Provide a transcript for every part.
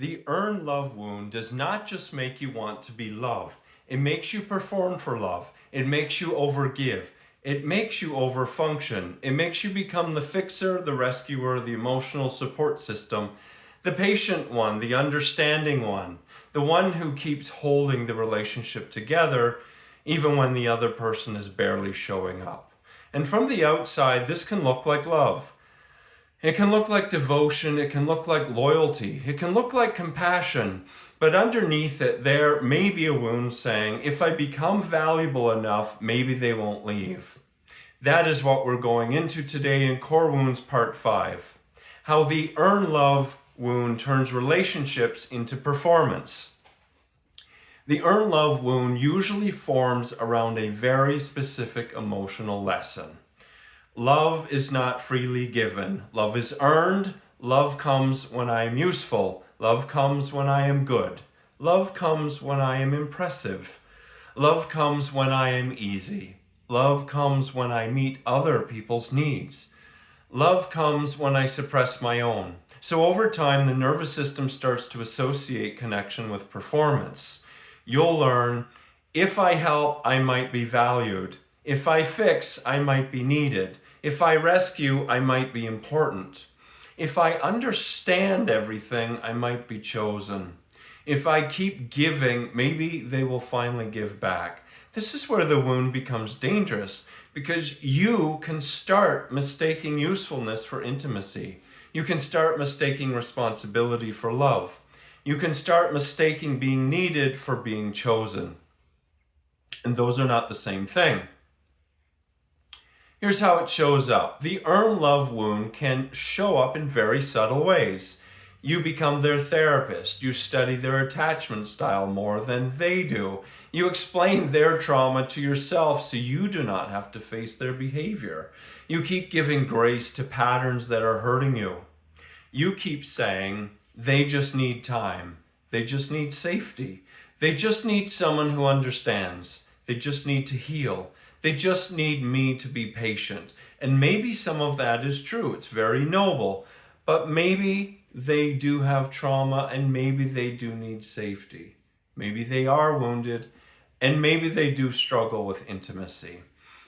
The earned love wound does not just make you want to be loved. It makes you perform for love. It makes you overgive. It makes you overfunction. It makes you become the fixer, the rescuer, the emotional support system, the patient one, the understanding one, the one who keeps holding the relationship together even when the other person is barely showing up. And from the outside, this can look like love. It can look like devotion, it can look like loyalty, it can look like compassion, but underneath it there may be a wound saying, if I become valuable enough, maybe they won't leave. That is what we're going into today in Core Wounds Part 5. How the earned love wound turns relationships into performance. The earned love wound usually forms around a very specific emotional lesson. Love is not freely given. Love is earned. Love comes when I am useful. Love comes when I am good. Love comes when I am impressive. Love comes when I am easy. Love comes when I meet other people's needs. Love comes when I suppress my own. So over time, the nervous system starts to associate connection with performance. You'll learn, if I help, I might be valued. If I fix, I might be needed. If I rescue, I might be important. If I understand everything, I might be chosen. If I keep giving, maybe they will finally give back. This is where the wound becomes dangerous because you can start mistaking usefulness for intimacy. You can start mistaking responsibility for love. You can start mistaking being needed for being chosen. And those are not the same thing. Here's how it shows up. The earned love wound can show up in very subtle ways. You become their therapist. You study their attachment style more than they do. You explain their trauma to yourself so you do not have to face their behavior. You keep giving grace to patterns that are hurting you. You keep saying, they just need time. They just need safety. They just need someone who understands. They just need to heal. They just need me to be patient. And maybe some of that is true. It's very noble. But maybe they do have trauma and maybe they do need safety. Maybe they are wounded and maybe they do struggle with intimacy.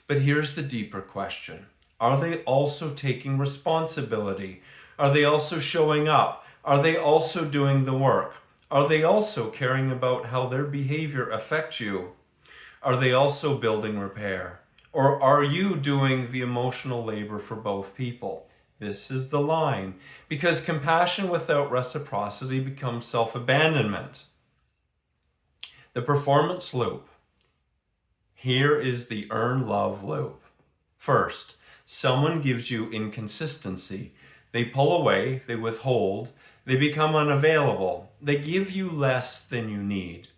But here's the deeper question. Are they also taking responsibility? Are they also showing up? Are they also doing the work? Are they also caring about how their behavior affects you? Are they also building repair? Or are you doing the emotional labor for both people? This is the line. Because compassion without reciprocity becomes self-abandonment. The performance loop. Here is the earn love loop. First, someone gives you inconsistency. They pull away, they withhold, they become unavailable. They give you less than you need.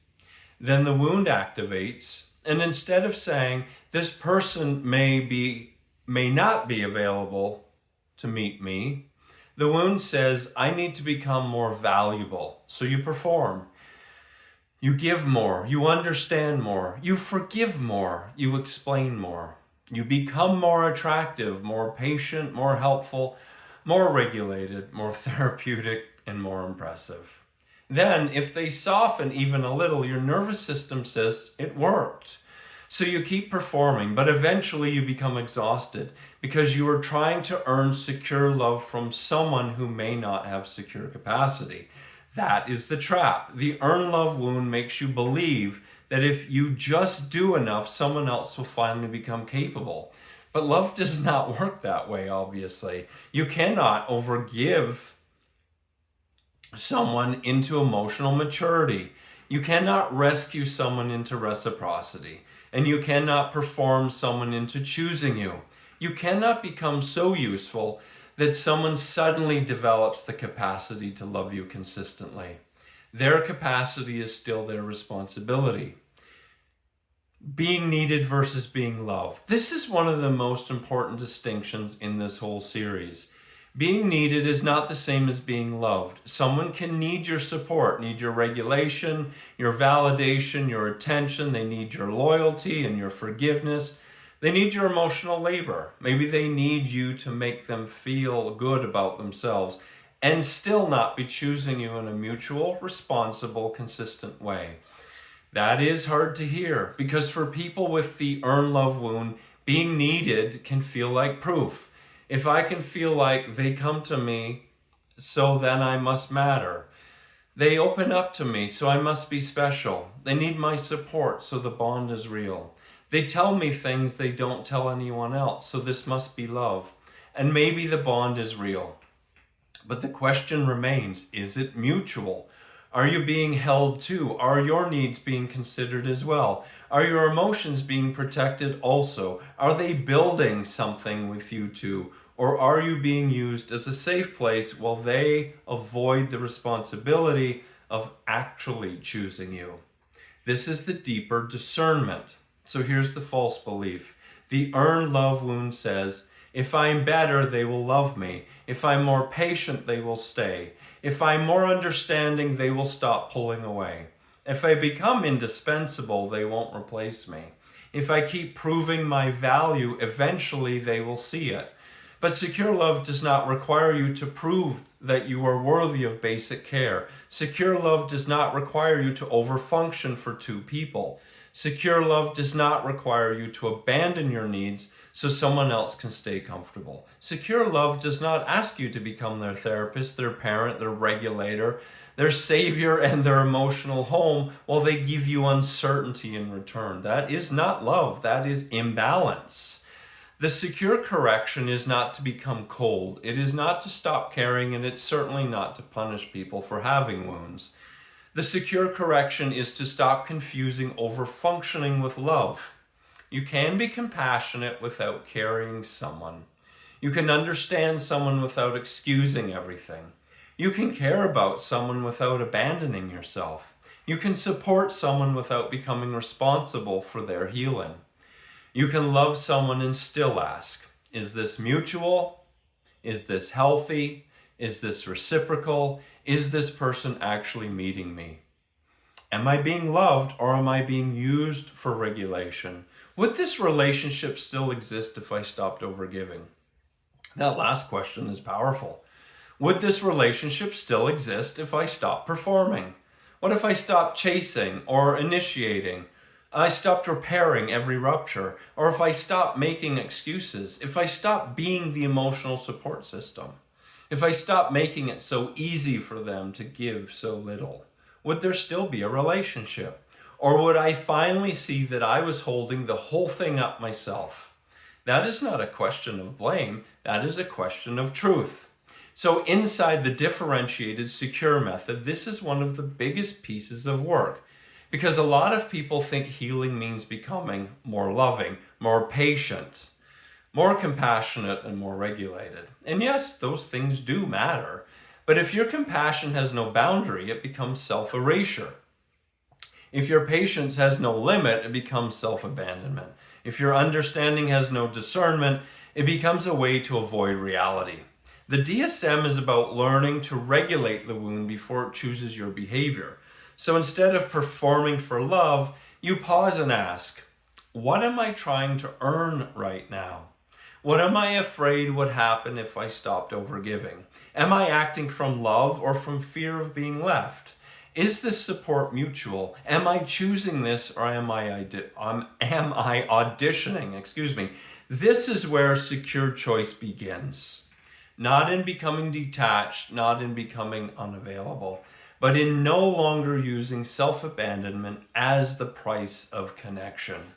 Then the wound activates. And instead of saying, this person may not be available to meet me, the wound says, I need to become more valuable. So you perform. You give more. You understand more. You forgive more. You explain more. You become more attractive, more patient, more helpful, more regulated, more therapeutic, and more impressive. Then, if they soften even a little, your nervous system says it worked. So you keep performing, but eventually you become exhausted because you are trying to earn secure love from someone who may not have secure capacity. That is the trap. The earn love wound makes you believe that if you just do enough, someone else will finally become capable. But love does not work that way, obviously. You cannot overgive someone into emotional maturity. You cannot rescue someone into reciprocity. And you cannot perform someone into choosing you. You cannot become so useful that someone suddenly develops the capacity to love you consistently. Their capacity is still their responsibility. Being needed versus being loved. This is one of the most important distinctions in this whole series. Being needed is not the same as being loved. Someone can need your support, need your regulation, your validation, your attention. They need your loyalty and your forgiveness. They need your emotional labor. Maybe they need you to make them feel good about themselves. and still not be choosing you in a mutual, responsible, consistent way. That is hard to hear, because for people with the earn love wound, being needed can feel like proof. If I can feel like they come to me, so then I must matter. They open up to me, so I must be special. They need my support, so the bond is real. They tell me things they don't tell anyone else, so this must be love. And maybe the bond is real. But the question remains, is it mutual? Are you being held too? Are your needs being considered as well? Are your emotions being protected also? Are they building something with you too? Or are you being used as a safe place while they avoid the responsibility of actually choosing you? This is the deeper discernment. So here's the false belief. The earned love wound says, if I'm better, they will love me. If I'm more patient, they will stay. If I'm more understanding, they will stop pulling away. If I become indispensable, they won't replace me. If I keep proving my value, eventually they will see it. But secure love does not require you to prove that you are worthy of basic care. Secure love does not require you to overfunction for two people. Secure love does not require you to abandon your needs so someone else can stay comfortable. Secure love does not ask you to become their therapist, their parent, their regulator, their savior, and their emotional home while they give you uncertainty in return. That is not love. That is imbalance. The secure correction is not to become cold. It is not to stop caring, and it's certainly not to punish people for having wounds. The secure correction is to stop confusing overfunctioning with love. You can be compassionate without carrying someone. You can understand someone without excusing everything. You can care about someone without abandoning yourself. You can support someone without becoming responsible for their healing. You can love someone and still ask, is this mutual? Is this healthy? Is this reciprocal? Is this person actually meeting me? Am I being loved, or am I being used for regulation? Would this relationship still exist if I stopped overgiving? That last question is powerful. Would this relationship still exist if I stopped performing? What if I stopped chasing or initiating? I stopped repairing every rupture, or if I stopped making excuses, if I stopped being the emotional support system, if I stopped making it so easy for them to give so little, would there still be a relationship? Or would I finally see that I was holding the whole thing up myself? That is not a question of blame, that is a question of truth. So inside the differentiated secure method, this is one of the biggest pieces of work. Because a lot of people think healing means becoming more loving, more patient, more compassionate, and more regulated. And yes, those things do matter. But if your compassion has no boundary, it becomes self-erasure. If your patience has no limit, it becomes self-abandonment. If your understanding has no discernment, it becomes a way to avoid reality. The DSM is about learning to regulate the wound before it chooses your behavior. So instead of performing for love, you pause and ask, what am I trying to earn right now? What am I afraid would happen if I stopped overgiving? Am I acting from love or from fear of being left? Is this support mutual? Am I choosing this, or am I auditioning? This is where secure choice begins. Not in becoming detached, not in becoming unavailable, but in no longer using self-abandonment as the price of connection.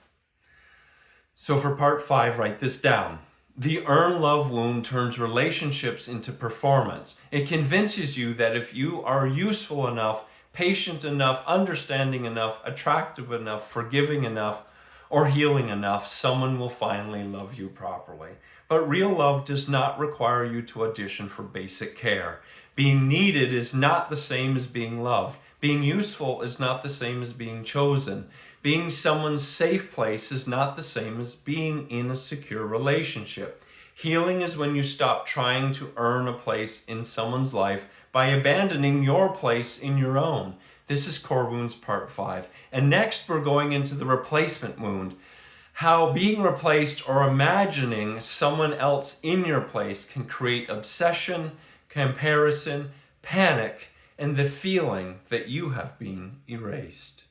So for part 5, write this down. The earn love wound turns relationships into performance. It convinces you that if you are useful enough, patient enough, understanding enough, attractive enough, forgiving enough, or healing enough, someone will finally love you properly. But real love does not require you to audition for basic care. Being needed is not the same as being loved. Being useful is not the same as being chosen. Being someone's safe place is not the same as being in a secure relationship. Healing is when you stop trying to earn a place in someone's life by abandoning your place in your own. This is Core Wounds Part 5. And next we're going into the replacement wound. How being replaced or imagining someone else in your place can create obsession, comparison, panic, and the feeling that you have been erased.